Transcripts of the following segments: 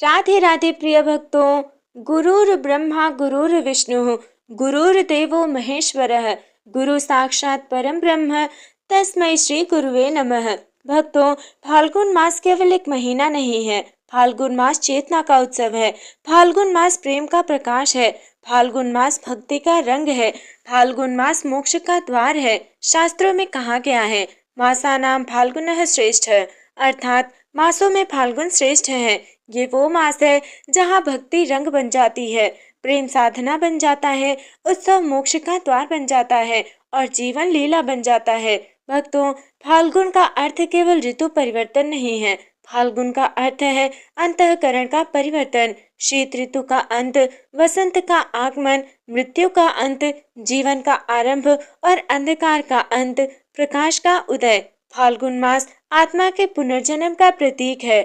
राधे राधे प्रिय भक्तों। गुरुर् ब्रह्मा गुरुर्विष्णु गुरुर्देवो महेश्वरः गुरु साक्षात परम ब्रह्म तस्मै श्री गुरुवे नमः। भक्तों, फाल्गुन मास केवल एक महीना नहीं है। फाल्गुन मास चेतना का उत्सव है। फाल्गुन मास प्रेम का प्रकाश है। फाल्गुन मास भक्ति का रंग है। फाल्गुन मास मोक्ष का द्वार है। शास्त्रों में कहा गया है, मासा नाम फाल्गुनः श्रेष्ठ, अर्थात मासों में फाल्गुन श्रेष्ठ है। ये वो मास है जहाँ भक्ति रंग बन जाती है, प्रेम साधना बन जाता है, उत्सव मोक्ष का द्वार बन जाता है और जीवन लीला बन जाता है। भक्तों, फाल्गुन का अर्थ केवल ऋतु परिवर्तन नहीं है। फाल्गुन का अर्थ है अंतःकरण का परिवर्तन, शीत ऋतु का अंत, वसंत का आगमन, मृत्यु का अंत, जीवन का आरंभ और अंधकार का अंत, प्रकाश का उदय। फाल्गुन मास आत्मा के पुनर्जन्म का प्रतीक है।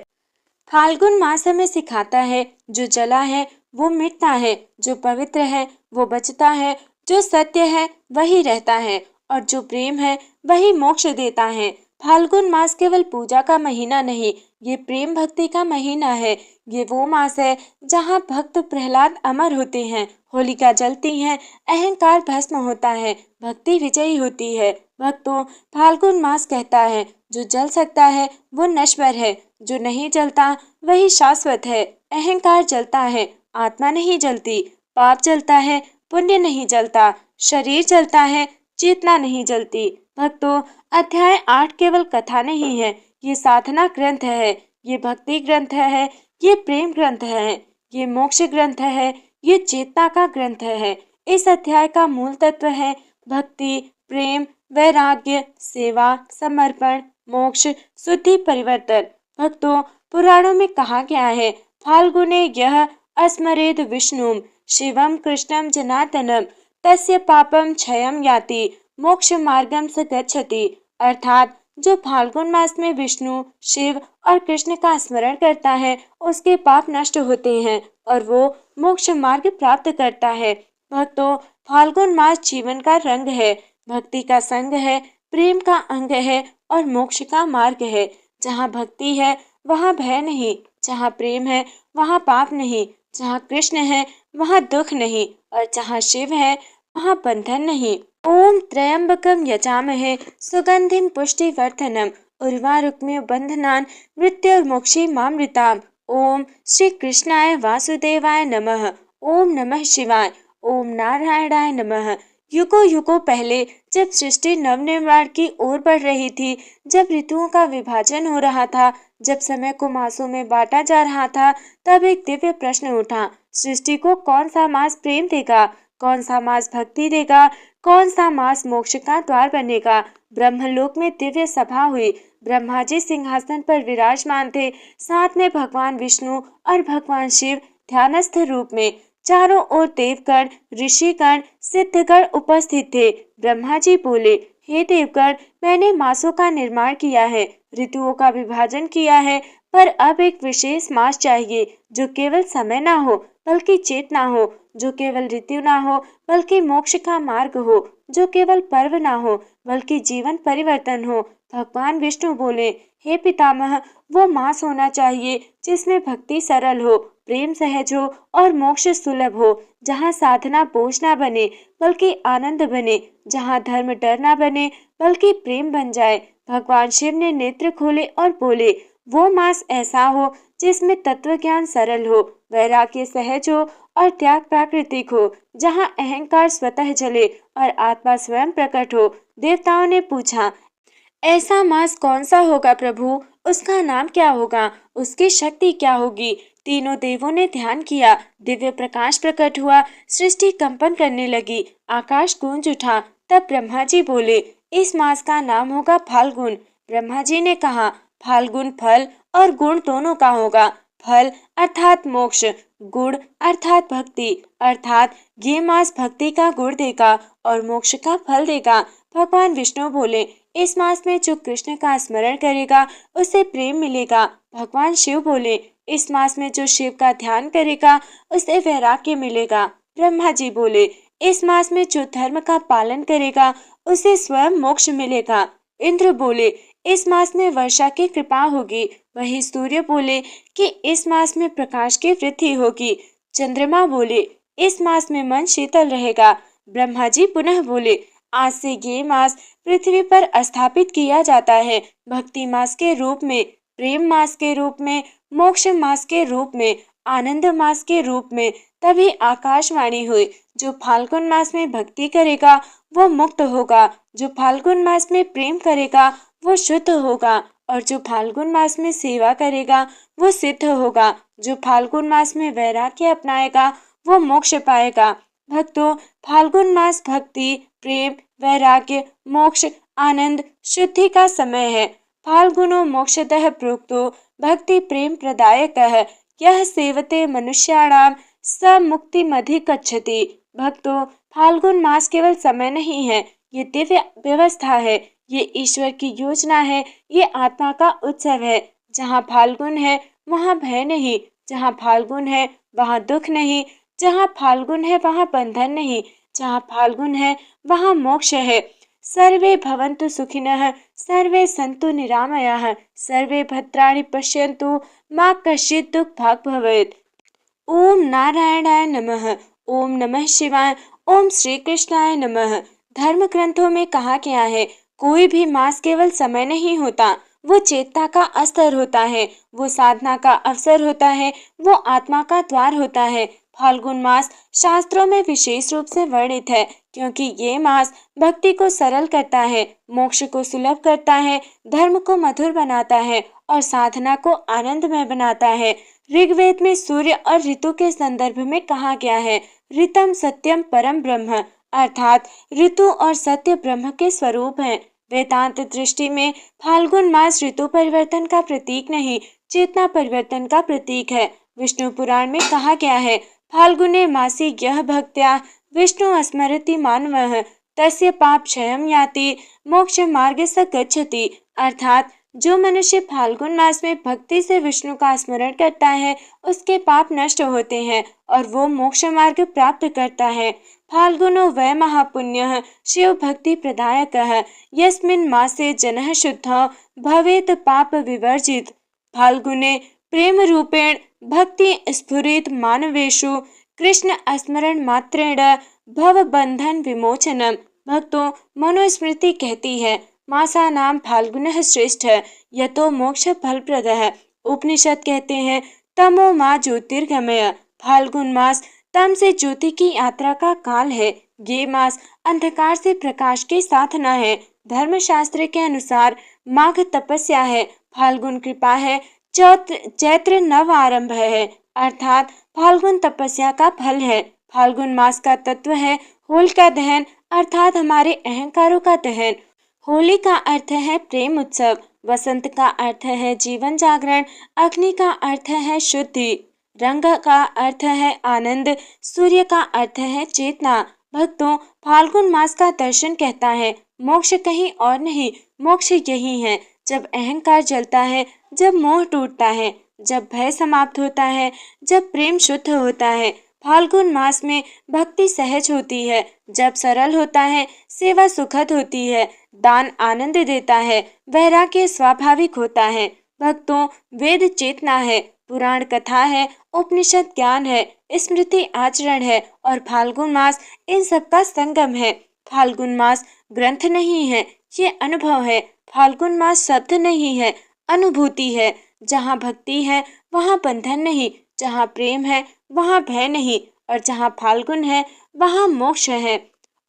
फाल्गुन मास हमें सिखाता है, जो जला है वो मिटता है, जो पवित्र है वो बचता है, जो सत्य है वही रहता है और जो प्रेम है वही मोक्ष देता है। फाल्गुन मास केवल पूजा का महीना नहीं, ये प्रेम भक्ति का महीना है। ये वो मास है जहाँ भक्त प्रहलाद अमर होते हैं, होलिका जलती है, अहंकार भस्म होता है, भक्ति विजयी होती है। भक्तों, फाल्गुन मास कहता है, जो जल सकता है वो नश्वर है, जो नहीं जलता वही शाश्वत है। अहंकार जलता है, आत्मा नहीं जलती। पाप जलता है, पुण्य नहीं जलता। शरीर जलता है, चेतना नहीं जलती। भक्तों, अध्याय 8 केवल कथा नहीं है, ये साधना ग्रंथ है, ये भक्ति ग्रंथ है, ये प्रेम ग्रंथ है, ये मोक्ष ग्रंथ है, ये चेतना का ग्रंथ है। इस अध्याय का मूल तत्व है भक्ति, प्रेम, वैराग्य, सेवा, समर्पण, मोक्ष, शुद्धि, परिवर्तन। भक्तों, पुराणों में कहा गया है, फाल्गुने यह अस्मरेद विष्णुम शिवम कृष्णम जनार्दनम तस्य पापम क्षयम याति मोक्ष मार्गम स गच्छति। अर्थात जो फाल्गुन मास में विष्णु, शिव और कृष्ण का स्मरण करता है, उसके पाप नष्ट होते हैं और वो मोक्ष मार्ग प्राप्त करता है। भक्तों, फाल्गुन मास जीवन का रंग है, भक्ति का संग है, प्रेम का अंग है और मोक्ष का मार्ग है। जहाँ भक्ति है वहाँ भय नहीं, जहाँ प्रेम है वहाँ पाप नहीं, जहाँ कृष्ण है वहाँ दुख नहीं और जहाँ शिव है वहाँ बंधन नहीं। ओम त्र्यंबकम यजामहे सुगंधिम पुष्टिवर्धनम उर्वारुकमिव बंधनान मृत्युर्मोक्षी मामृताम। ओम श्री कृष्णाय वासुदेवाय नमः। ओम नमः शिवाय। ओम नारायणाय नमः। युगों युगों पहले जब सृष्टि नवनिर्माण की ओर बढ़ रही थी, जब ऋतुओं का विभाजन हो रहा था, जब समय को मासों में बांटा जा रहा था, तब एक दिव्य प्रश्न उठा, सृष्टि को कौन सा मास प्रेम देगा, कौन सा मास भक्ति देगा, कौन सा मास मोक्ष का द्वार बनेगा। ब्रह्मलोक में दिव्य सभा हुई। ब्रह्मा जी सिंहासन पर विराजमान थे, साथ में भगवान विष्णु और भगवान शिव ध्यानस्थ रूप में। चारों ओर देवगण, ऋषिगण, सिद्धगण उपस्थित थे। ब्रह्मा जी बोले, हे देवगण, मैंने मासों का निर्माण किया है, ऋतुओं का विभाजन किया है, पर अब एक विशेष मास चाहिए, जो केवल समय ना हो बल्कि चेतना हो, जो केवल ऋतु ना हो बल्कि मोक्ष का मार्ग हो, जो केवल पर्व ना हो बल्कि जीवन परिवर्तन हो। भगवान विष्णु बोले, हे पितामह, वो मास होना चाहिए जिसमें भक्ति सरल हो, प्रेम सहज हो और मोक्ष सुलभ हो, जहाँ साधना बोझ ना बने बल्कि आनंद बने, जहाँ धर्म डर ना बने बल्कि प्रेम बन जाए। भगवान शिव ने नेत्र खोले और बोले, वो मास ऐसा हो जिसमें तत्व ज्ञान सरल हो, वैराग्य सहज हो और त्याग प्राकृतिक हो, जहाँ अहंकार स्वतः जले और आत्मा स्वयं प्रकट हो। देवताओं ने पूछा, ऐसा मास कौन सा होगा प्रभु? उसका नाम क्या होगा? उसकी शक्ति क्या होगी? तीनों देवों ने ध्यान किया। दिव्य प्रकाश प्रकट हुआ, सृष्टि कंपन करने लगी, आकाश गूंज उठा। तब ब्रह्मा जी बोले, इस मास का नाम होगा फाल्गुन। ब्रह्मा जी ने कहा, फाल्गुन फल और गुण दोनों का होगा। फल अर्थात मोक्ष, गुण अर्थात भक्ति, अर्थात ये मास भक्ति का गुण देगा और मोक्ष का फल देगा। भगवान विष्णु बोले, इस मास में जो कृष्ण का स्मरण करेगा उसे प्रेम मिलेगा। भगवान शिव बोले, इस मास में जो शिव का ध्यान करेगा उसे वैराग्य मिलेगा। ब्रह्मा जी बोले, इस मास में जो धर्म का पालन करेगा उसे स्वयं मोक्ष मिलेगा। इंद्र बोले, इस मास में वर्षा की कृपा होगी। वहीं सूर्य बोले कि इस मास में प्रकाश की वृद्धि होगी। चंद्रमा बोले इस मास में मन शीतल रहेगा। ब्रह्मा जी पुनः बोले आज से ये मास पृथ्वी पर स्थापित किया जाता है, भक्ति मास के रूप में, प्रेम मास के रूप में, मोक्ष मास के रूप में, आनंद मास के रूप में। तभी आकाशवाणी हुई, जो फाल्गुन मास में भक्ति करेगा वो मुक्त होगा, जो फाल्गुन मास में प्रेम करेगा वो शुद्ध होगा, और जो फाल्गुन मास में सेवा करेगा वो सिद्ध होगा, जो फाल्गुन मास में वैराग्य अपनाएगा वो मोक्ष पाएगा। भक्तों, फाल्गुन मास भक्ति, प्रेम, वैराग्य, मोक्ष, आनंद, शुद्धि का समय है। फाल्गुनो मोक्षतः प्रोक्तो भक्ति प्रेम प्रदायकः यह सेवते मनुष्याणाम स मुक्तिमधिगच्छति। भक्तों, फाल्गुन मास केवल समय नहीं है, ये दिव्य व्यवस्था है, ये ईश्वर की योजना है, ये आत्मा का उत्सव है। जहाँ फाल्गुन है वहाँ भय नहीं, जहाँ फाल्गुन है वहाँ दुख नहीं, जहाँ फाल्गुन है वहाँ बंधन नहीं, जहाँ फाल्गुन है वहाँ मोक्ष है। सर्वे भवन्तु सुखिनः, सर्वे सन्तु निरामयाः, सर्वे भद्राणि पश्यन्तु मा कश्चित् दुःखभाग् भवेत्। ओम नारायणाय नमः। ओम नमः शिवाय। ओम श्री कृष्णाय नमः। धर्म ग्रंथों में कहा गया है, कोई भी मास केवल समय नहीं होता, वो चेतना का अस्तर होता है, वो साधना का अवसर होता है, वो आत्मा का द्वार होता है। फाल्गुन मास शास्त्रों में विशेष रूप से वर्णित है, क्योंकि ये मास भक्ति को सरल करता है, मोक्ष को सुलभ करता है, धर्म को मधुर बनाता है और साधना को आनंदमय बनाता है। ऋग्वेद में सूर्य और ऋतु के संदर्भ में कहा गया है, ऋतम सत्यम परम ब्रह्म, अर्थात ऋतु और सत्य ब्रह्म के स्वरूप हैं। वेदांत दृष्टि में फाल्गुन मास ऋतु परिवर्तन का प्रतीक नहीं, चेतना परिवर्तन का प्रतीक है। विष्णु पुराण में कहा गया है, फाल्गुने मासी यह भक्त्या विष्णु स्मरति मानवः तस्य पाप क्षयं याति मोक्ष मार्ग स गच्छति। अर्थात जो मनुष्य फाल्गुन मास में भक्ति से विष्णु का स्मरण करता है उसके पाप नष्ट होते हैं और वो मोक्ष मार्ग प्राप्त करता है। फाल्गुनो वै महापुण्यः शिव भक्ति प्रदायकः यस्मिन् मासे जनः शुद्धः भवेत् पाप विवर्जित। फाल्गुने प्रेम रूपेण भक्ति स्फुरित मानवेषु कृष्ण स्मरण मात्रेण भव बंधन विमोचनम। भक्तों, मनुस्मृति कहती है, मासा नाम फाल्गुनः श्रेष्ठ यतो मोक्ष फलप्रदः। उपनिषद कहते हैं, तमो मा ज्योतिर्गमय। फाल्गुन मास तम से ज्योति की यात्रा का काल है। ये मास अंधकार से प्रकाश की साधना है। धर्मशास्त्र के अनुसार माघ तपस्या है, फाल्गुन कृपा है, चैत्र नव आरंभ है, अर्थात फाल्गुन तपस्या का फल है। फाल्गुन मास का तत्व है होलिका दहन, अर्थात हमारे अहंकारों का दहन। होली का अर्थ है प्रेम उत्सव, वसंत का अर्थ है जीवन जागरण, अग्नि का अर्थ है शुद्धि, रंग का अर्थ है आनंद, सूर्य का अर्थ है चेतना। भक्तों, फाल्गुन मास का दर्शन कहता है, मोक्ष कहीं और नहीं, मोक्ष यही है। जब अहंकार जलता है, जब मोह टूटता है, जब भय समाप्त होता है, जब प्रेम शुद्ध होता है। फाल्गुन मास में भक्ति सहज होती है, जब सरल होता है, सेवा सुखद होती है, दान आनंद देता है, वैराग्य स्वाभाविक होता है। भक्तों, वेद चेतना है, पुराण कथा है, उपनिषद ज्ञान है, स्मृति आचरण है और फाल्गुन मास इन सब का संगम है। फाल्गुन मास ग्रंथ नहीं है, ये अनुभव है। फाल्गुन मास शब्द नहीं है, अनुभूति है। जहाँ भक्ति है वहाँ बंधन नहीं, जहाँ प्रेम है वहाँ भय नहीं और जहाँ फाल्गुन है वहाँ मोक्ष है।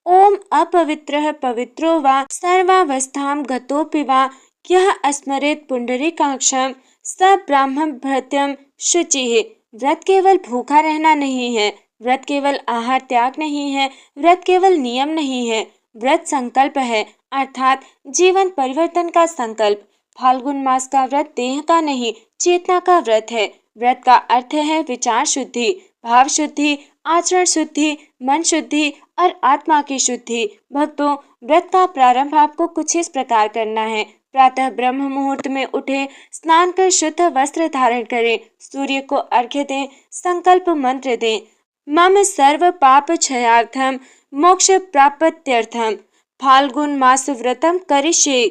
ओम अपवित्रः पवित्रो वा सर्वावस्थां गतोऽपि वा यः स्मरेत् पुंडरीकाक्षं स ब्राह्मण भृत्यं शुचिः। व्रत केवल भूखा रहना नहीं है, व्रत केवल आहार त्याग नहीं है, व्रत केवल नियम नहीं है, व्रत संकल्प है, अर्थात जीवन परिवर्तन का संकल्प। फाल्गुन मास का व्रत देह का नहीं, चेतना का व्रत है। व्रत का अर्थ है विचार शुद्धि, भाव शुद्धि, आचरण शुद्धि, मन शुद्धि और आत्मा की शुद्धि। भक्तों, व्रत का प्रारंभ आपको कुछ इस प्रकार करना है। प्रातः ब्रह्म मुहूर्त में उठे, स्नान कर शुद्ध वस्त्र धारण करें, सूर्य को अर्घ्य दें, संकल्प मंत्र दें। मम सर्व पाप क्षयार्थम मोक्ष प्राप्त्यर्थम फाल्गुन मास व्रतम करिष्ये।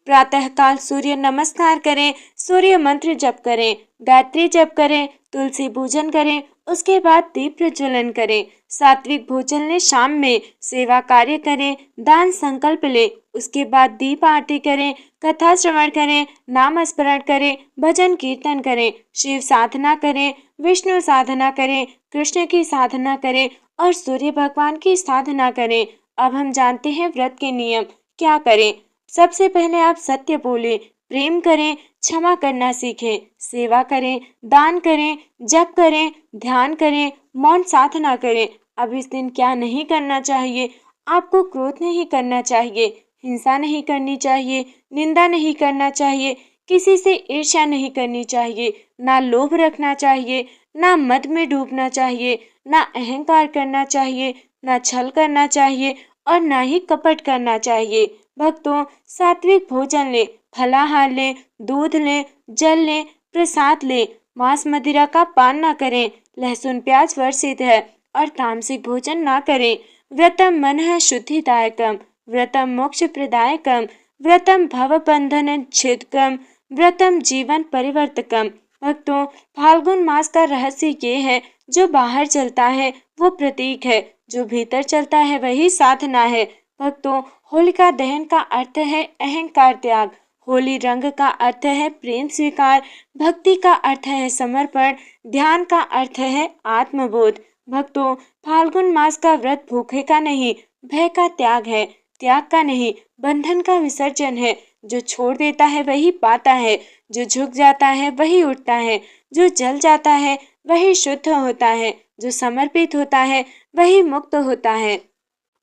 प्रातःकाल सूर्य नमस्कार करें, सूर्य मंत्र जप करें, गायत्री जप करें, तुलसी पूजन करें, उसके बाद दीप प्रज्वलन करें। सात्विक भोजन लें, शाम में सेवा कार्य करें, दान संकल्प ले, उसके बाद दीप आरती करें, कथा श्रवण करें, नाम स्मरण करें, भजन कीर्तन करें, शिव साधना करें, विष्णु साधना करें, कृष्ण की साधना करें और सूर्य भगवान की साधना करें। अब हम जानते हैं व्रत के नियम। क्या करें? सबसे पहले आप सत्य बोलें, प्रेम करें, क्षमा करना सीखें, सेवा करें, दान करें, जप करें, ध्यान करें, मौन साधना करें। अब इस दिन क्या नहीं करना चाहिए? आपको क्रोध नहीं करना चाहिए, हिंसा नहीं करनी चाहिए, निंदा नहीं करना चाहिए, किसी से ईर्ष्या नहीं करनी चाहिए, ना लोभ रखना चाहिए, ना मद में डूबना चाहिए, ना अहंकार करना चाहिए, ना छल करना चाहिए और ना ही कपट करना चाहिए। भक्तों, सात्विक भोजन लें, फलाहार लें, दूध लें, जल लें, प्रसाद लें, मांस मदिरा का पान ना करें, लहसुन प्याज वर्जित है और तामसिक भोजन ना करें। व्रतम मनः शुद्धिदायकम, व्रतम मोक्ष प्रदायकम, व्रतम भवबंधन छेदकम, व्रतम जीवन परिवर्तकम। भक्तों, फाल्गुन मास का रहस्य ये है, जो बाहर चलता है वो प्रतीक है, जो भीतर चलता है वही साधना है। भक्तों, होलिका दहन का अर्थ है अहंकार त्याग, होली रंग का अर्थ है प्रेम स्वीकार, भक्ति का अर्थ है समर्पण, ध्यान का अर्थ है आत्मबोध। भक्तों, फाल्गुन मास का व्रत भूखे का नहीं, भय का त्याग है, त्याग का नहीं, बंधन का विसर्जन है। जो छोड़ देता है वही पाता है, जो झुक जाता है वही उठता है, जो जल जाता है वही शुद्ध होता है, जो समर्पित होता है वही मुक्त होता है।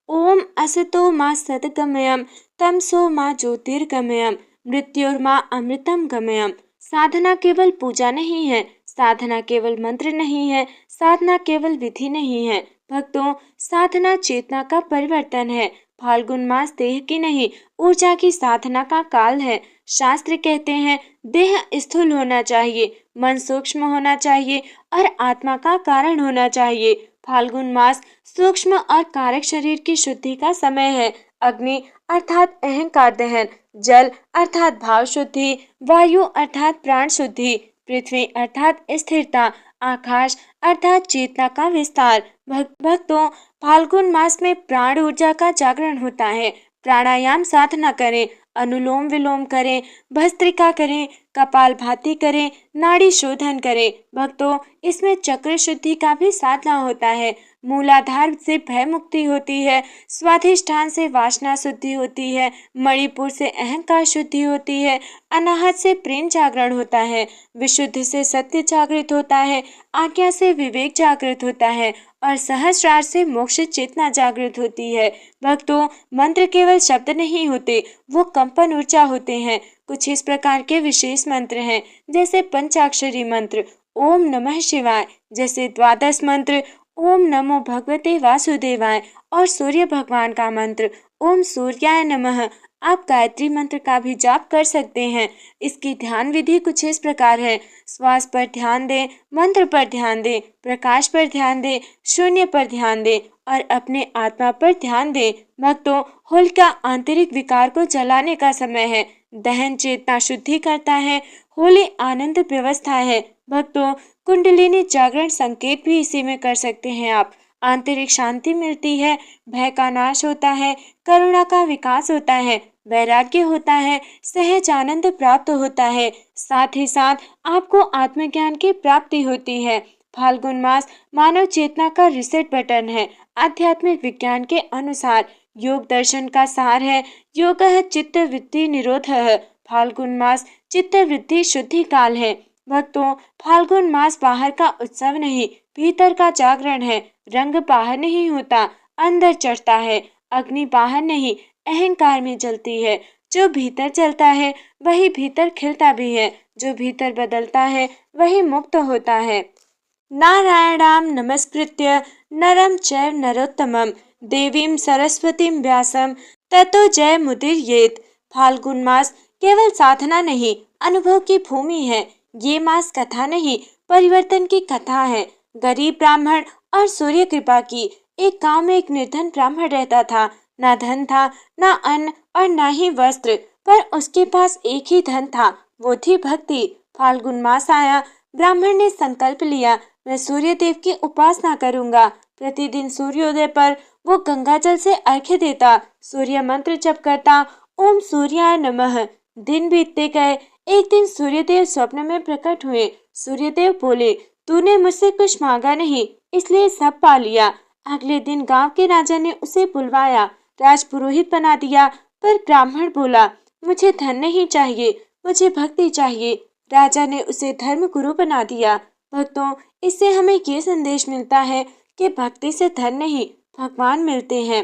ओम असतो मा सद्गमयम, तमसो मा ज्योतिर्गमयम, मृत्योर्मा अमृतम गमयम। साधना केवल पूजा नहीं है, साधना केवल मंत्र नहीं है, साधना केवल विधि नहीं है। भक्तों, साधना चेतना का परिवर्तन है। फाल्गुन मास देह की नहीं, ऊर्जा की साधना का काल है। शास्त्र कहते हैं देह स्थूल होना चाहिए, मन सूक्ष्म होना चाहिए और आत्मा का कारण होना चाहिए। फाल्गुन मास सूक्ष्म और कारक शरीर की शुद्धि का समय है। अग्नि अर्थात अहंकार दहन, जल अर्थात भाव शुद्धि, वायु अर्थात प्राण शुद्धि, पृथ्वी अर्थात स्थिरता, आकाश अर्थात चेतना का विस्तार। भक्तों, फाल्गुन मास में प्राण ऊर्जा का जागरण होता है। प्राणायाम साधना करें, अनुलोम विलोम करें, भस्त्रिका करें, कपालभाति करें, नाड़ी शोधन करें। भक्तों, इसमें चक्र शुद्धि का भी साधना होता है। मूलाधार से भय मुक्ति होती है, स्वाधिष्ठान से वासना शुद्धि होती है, मणिपुर से अहंकार शुद्धि होती है, अनाहत से प्रेम जागरण होता है, विशुद्ध से सत्य जागृत होता है, आज्ञा से विवेक जागृत होता है और सहस्रार से मोक्ष चेतना जागृत होती है। भक्तों, मंत्र केवल शब्द नहीं होते, वो कंपन ऊर्जा होते हैं। कुछ इस प्रकार के विशेष मंत्र हैं, जैसे पंचाक्षरी मंत्र ओम नमः शिवाय, जैसे द्वादश मंत्र ओम नमो भगवते वासुदेवाय और सूर्य भगवान का मंत्र ओम सूर्याय नमः। आप गायत्री मंत्र का भी जाप कर सकते हैं। इसकी ध्यान विधि कुछ इस प्रकार है। श्वास पर ध्यान दें, मंत्र पर ध्यान दें, प्रकाश पर ध्यान दें, शून्य पर ध्यान दें और अपने आत्मा पर ध्यान दें। भक्तों, होलिका आंतरिक विकार को जलाने का समय है। दहन चेतना शुद्धि करता है। होली आनंद व्यवस्था है। भक्तों, कुंडलिनी जागरण संकेत भी इसी में कर सकते हैं आप। आंतरिक शांति मिलती है, भय का नाश होता है, करुणा का विकास होता है, वैराग्य होता है, सहज आनंद प्राप्त होता है, साथ ही साथ आपको आत्मज्ञान की प्राप्ति होती है। फाल्गुन मास मानव चेतना का रिसेट बटन है। आध्यात्मिक विज्ञान के अनुसार योग दर्शन का सार है। योगः चित्त वृत्ति निरोधः। फाल्गुन मास चित्त वृत्ति शुद्धि काल है। भक्तों, फाल्गुन मास बाहर का उत्सव नहीं, भीतर का जागरण है। रंग बाहर नहीं होता, अंदर चढ़ता है। अग्नि बाहर नहीं, अहंकार में जलती है। जो भीतर जलता है वही भीतर खिलता भी है। जो भीतर बदलता है वही मुक्त होता है। नारायणाम नमस्कृत्य नरम चैव नरोत्तमम देवीं सरस्वतीं व्यासं ततो जय मुदीरयेत्। फाल्गुन मास केवल साधना नहीं, अनुभव की भूमि है। ये मास कथा नहीं, परिवर्तन की कथा है। गरीब ब्राह्मण और सूर्य कृपा की। एक गांव में एक निर्धन ब्राह्मण रहता था। ना धन था, ना अन्न और ना ही वस्त्र। पर उसके पास एक ही धन था, वो थी भक्ति। फाल्गुन मास आया, ब्राह्मण ने संकल्प लिया, मैं सूर्य देव की उपासना करूंगा। प्रतिदिन सूर्योदय पर वो गंगा जल से अर्घ्य देता, सूर्य मंत्र जप करता, ओम सूर्याय नमः। दिन बीतते गए। एक दिन सूर्यदेव स्वप्न में प्रकट हुए। सूर्यदेव बोले, तूने मुझसे कुछ मांगा नहीं, इसलिए सब पा लिया। अगले दिन गांव के राजा ने उसे बुलवाया, राजपुरोहित बना दिया। पर ब्राह्मण बोला, मुझे धन नहीं चाहिए, मुझे भक्ति चाहिए। राजा ने उसे धर्म गुरु बना दिया। भक्तों, इससे हमें ये संदेश मिलता है कि भक्ति से धन नहीं, भगवान मिलते हैं।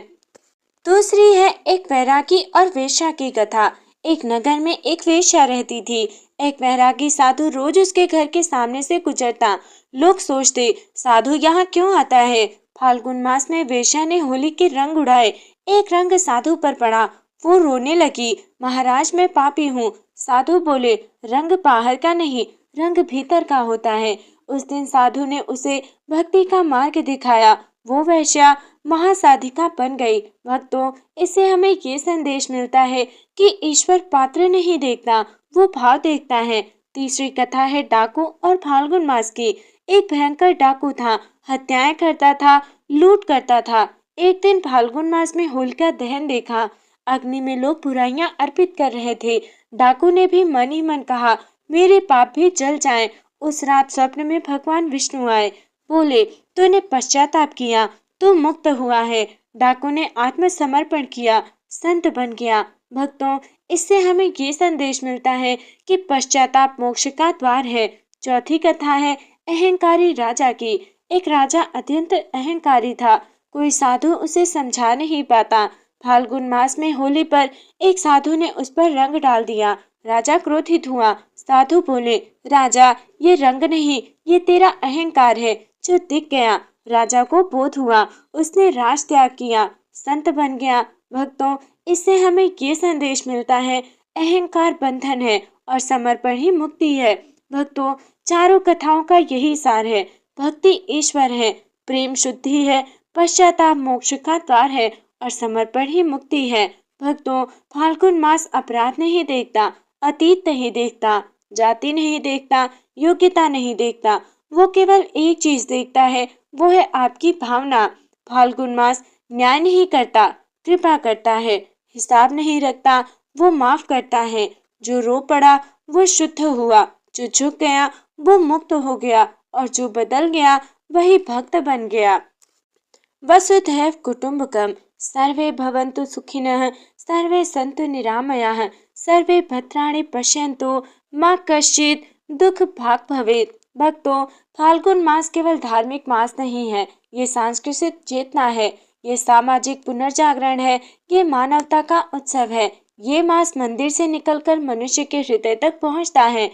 दूसरी है एक वैरागी और वेश्या की कथा। एक नगर में एक वेश्या रहती थी। एक वैरागी साधु रोज उसके घर के सामने से गुजरता। लोग सोचते, साधु यहाँ क्यों आता है? फाल्गुन मास में वेश्या ने होली के रंग उड़ाए। एक रंग साधु पर पड़ा, वो रोने लगी, महाराज मैं पापी हूँ। साधु बोले, रंग बाहर का नहीं, रंग भीतर का होता है। उस दिन साधु ने उसे भक्ति का मार्ग दिखाया। वो वेश्या महासाधिका बन गई। भक्तों, इससे हमें ये संदेश मिलता है कि ईश्वर पात्र नहीं देखता, वो भाव देखता है। तीसरी कथा है डाकू और फाल्गुन मास की। एक भयंकर डाकू था, हत्याएं करता था, लूट करता था। एक दिन फाल्गुन मास में होलिका दहन देखा। अग्नि में लोग बुराइयां अर्पित कर रहे थे। डाकू ने भी मन ही मन कहा, मेरे पाप भी जल जाएं। उस रात स्वप्न में भगवान विष्णु आए, बोले, तूने पश्चाताप किया, तू मुक्त हुआ है। डाकू ने आत्मसमर्पण किया, संत बन गया। भक्तों, इससे हमें ये संदेश मिलता है कि पश्चाताप मोक्ष का द्वार है। चौथी कथा है अहंकारी राजा की। एक राजा अत्यंत अहंकारी था, कोई साधु उसे समझा नहीं पाता। फाल्गुन मास में होली पर एक साधु ने उस पर रंग डाल दिया। राजा क्रोधित हुआ। साधु बोले, राजा ये रंग नहीं, ये तेरा अहंकार है जो दिख गया। राजा को बोध हुआ, उसने राज त्याग किया, संत बन गया। भक्तों, इससे हमें ये संदेश मिलता है, अहंकार बंधन है और समर्पण ही मुक्ति है। भक्तों, चारों कथाओं का यही सार है, भक्ति ईश्वर है, प्रेम शुद्धि है, पश्चाताप मोक्ष का द्वार है और समर्पण ही मुक्ति है। भक्तों, फाल्गुन मास अपराध नहीं देखता, अतीत नहीं देखता, जाति नहीं देखता, योग्यता नहीं देखता, वो केवल एक चीज देखता है, वो है आपकी भावना। फाल्गुन मास न्याय नहीं करता, कृपा करता है, हिसाब नहीं रखता, वो माफ करता है। जो रो पड़ा वो शुद्ध हुआ, जो झुक गया वो मुक्त हो गया और जो बदल गया वही भक्त बन गया। वसुधैव कुटुंबकम, सर्वे भवन्तु सुखिनः, सर्वे सन्तु निरामयाः, सर्वे भद्राणि पश्यन्तु, माँ कश्चित् दुख भाग भवेत्। भक्तों, फाल्गुन मास केवल धार्मिक मास नहीं है, ये सांस्कृतिक चेतना है, ये सामाजिक पुनर्जागरण है, ये मानवता का उत्सव है। ये मास मंदिर से निकलकर मनुष्य के हृदय तक पहुंचता है।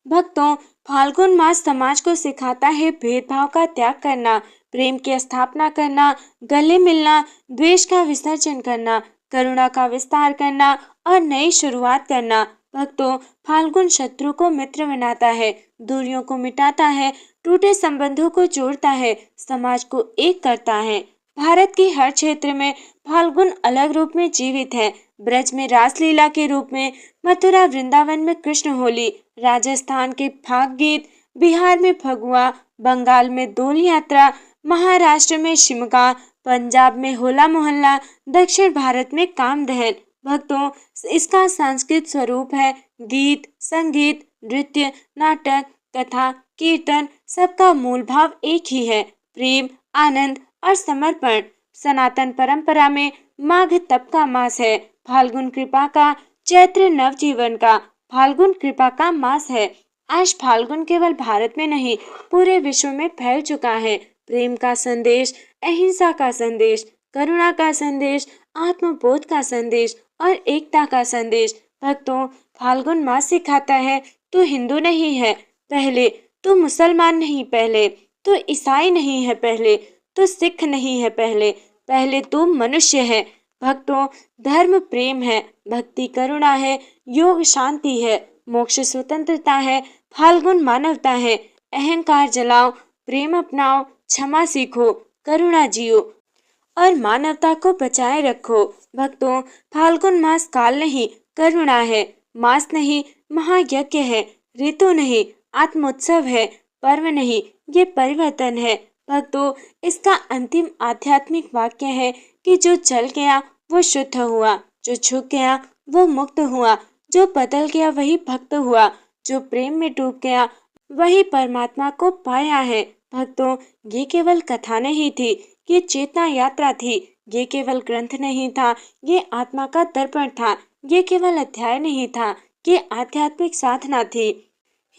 भक्तों, फाल्गुन मास समाज को सिखाता है भेदभाव का त्याग करना, प्रेम की स्थापना करना, गले मिलना, द्वेष का विसर्जन करना, करुणा का विस्तार करना और नई शुरुआत करना। भक्तों, फाल्गुन शत्रु को मित्र बनाता है, दूरियों को मिटाता है, टूटे संबंधों को जोड़ता है, समाज को एक करता है। भारत के हर क्षेत्र में फाल्गुन अलग रूप में जीवित है। ब्रज में रासलीला के रूप में, मथुरा वृंदावन में कृष्ण होली, राजस्थान के फाग गीत, बिहार में फगुआ, बंगाल में दोल यात्रा, महाराष्ट्र में शिमगा, पंजाब में होला मोहल्ला, दक्षिण भारत में काम दहन। भक्तों, इसका सांस्कृतिक स्वरूप है गीत, संगीत, नृत्य, नाटक, कथा, कीर्तन, सबका मूल भाव एक ही है, प्रेम, आनंद और समर्पण। सनातन परंपरा में माघ तप का मास है, फाल्गुन कृपा का, चैत्र नवजीवन का। फाल्गुन कृपा का मास है। आज फाल्गुन केवल भारत में नहीं, पूरे विश्व में फैल चुका है। प्रेम का संदेश, अहिंसा का संदेश, करुणा का संदेश, आत्मबोध का संदेश और एकता का संदेश। भक्तों, फाल्गुन मास सिखाता है, तू हिंदू नहीं है पहले, तू मुसलमान नहीं पहले, तू ईसाई नहीं है पहले, तू सिख नहीं है पहले, पहले तू मनुष्य है। भक्तों, धर्म प्रेम है, भक्ति करुणा है, योग शांति है, मोक्ष स्वतंत्रता है, फाल्गुन मानवता है। अहंकार जलाओ, प्रेम अपनाओ, क्षमा सीखो, करुणा जियो और मानवता को बचाए रखो। भक्तों, फाल्गुन मास काल नहीं, करुणा है, मास नहीं महायज्ञ है, ऋतु नहीं आत्मोत्सव है, पर्व नहीं ये परिवर्तन है। भक्तों, इसका अंतिम आध्यात्मिक वाक्य है कि जो चल गया वो शुद्ध हुआ, जो झुक गया वो मुक्त हुआ, जो बदल गया वही भक्त हुआ, जो प्रेम में डूब गया वही परमात्मा को पाया है। भक्तों, ये केवल कथा नहीं थी, ये चेतना यात्रा थी। ये केवल ग्रंथ नहीं था, ये आत्मा का दर्पण था। ये केवल अध्याय नहीं था, ये आध्यात्मिक साधना थी।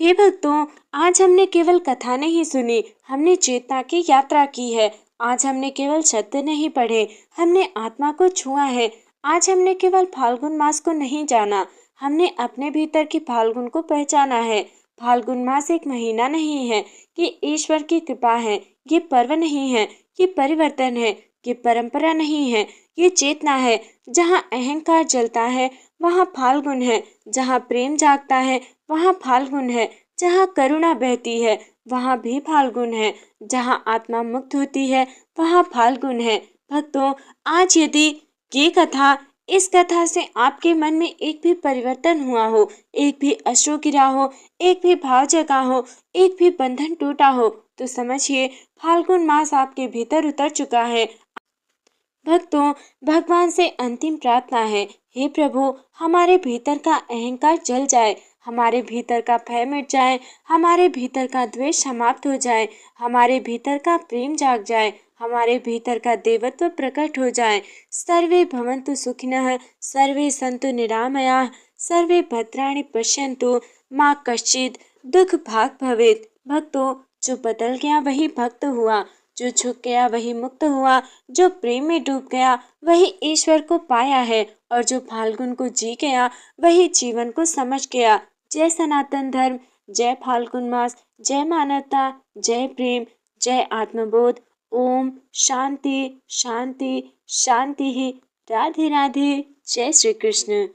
हे भक्तों, आज हमने केवल कथा नहीं सुनी, हमने चेतना की यात्रा की है। आज हमने केवल शब्द नहीं पढ़े, हमने आत्मा को छुआ है। आज हमने केवल फाल्गुन मास को नहीं जाना, हमने अपने भीतर की फाल्गुन को पहचाना है। फाल्गुन मास एक महीना नहीं है, ये ईश्वर की कृपा है। ये पर्व नहीं है, ये परिवर्तन है। ये परंपरा नहीं है, ये चेतना है। जहाँ अहंकार जलता है वहाँ फाल्गुन है, जहाँ प्रेम जागता है वहाँ फाल्गुन है, जहाँ करुणा बहती है वहाँ भी फाल्गुन है, जहाँ आत्मा मुक्त होती है वहाँ फाल्गुन है। भक्तों, आज यदि ये कथा, इस कथा से आपके मन में एक भी परिवर्तन हुआ हो, एक भी अश्रु गिरा हो, एक भी भाव जगा हो, एक भी बंधन टूटा हो, तो समझिए फाल्गुन मास आपके भीतर उतर चुका है। भक्तों, भगवान से अंतिम प्रार्थना है, हे प्रभु, हमारे भीतर का अहंकार जल जाए, हमारे भीतर का भय मिट जाए, हमारे भीतर का द्वेष समाप्त हो जाए, हमारे भीतर का प्रेम जाग जाए, हमारे भीतर का देवत्व प्रकट हो जाए। सर्वे भवन्तु सुखिनः, सर्वे सन्तु निरामयाः, सर्वे भद्राणि पश्यन्तु माँ कश्चित् दुख भाग भवेत्। भक्तों, जो बदल गया वही भक्त हुआ, जो झुक गया वही मुक्त हुआ, जो प्रेम में डूब गया वही ईश्वर को पाया है, और जो फाल्गुन को जी गया वही जीवन को समझ गया। जय सनातन धर्म, जय फाल्गुन मास, जय मानवता, जय प्रेम, जय आत्मबोध। ओम शांति शांति शांति ही। राधे राधे। जय श्री कृष्ण।